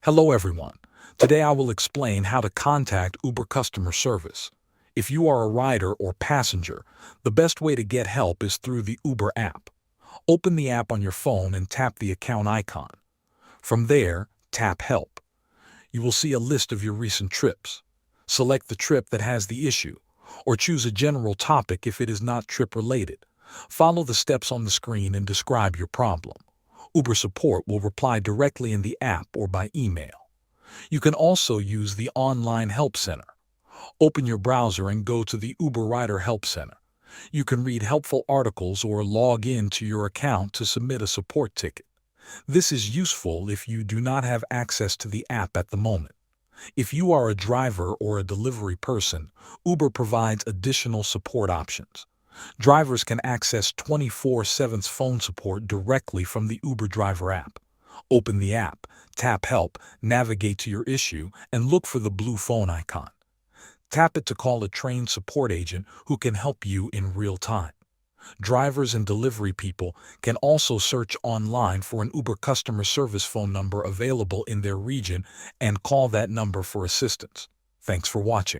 Hello everyone. Today I will explain how to contact Uber customer service. If you are a rider or passenger, the best way to get help is through the Uber app. Open the app on your phone and tap the account icon. From there, tap Help. You will see a list of your recent trips. Select the trip that has the issue, or choose a general topic if it is not trip related. Follow the steps on the screen and describe your problem. Uber support will reply directly in the app or by email. You can also use the online help center. Open your browser and go to the Uber Rider Help Center. You can read helpful articles or log in to your account to submit a support ticket. This is useful if you do not have access to the app at the moment. If you are a driver or a delivery person, Uber provides additional support options. Drivers can access 24/7 phone support directly from the Uber Driver app. Open the app, tap Help, navigate to your issue, and look for the blue phone icon. Tap it to call a trained support agent who can help you in real time. Drivers and delivery people can also search online for an Uber customer service phone number available in their region and call that number for assistance. Thanks for watching.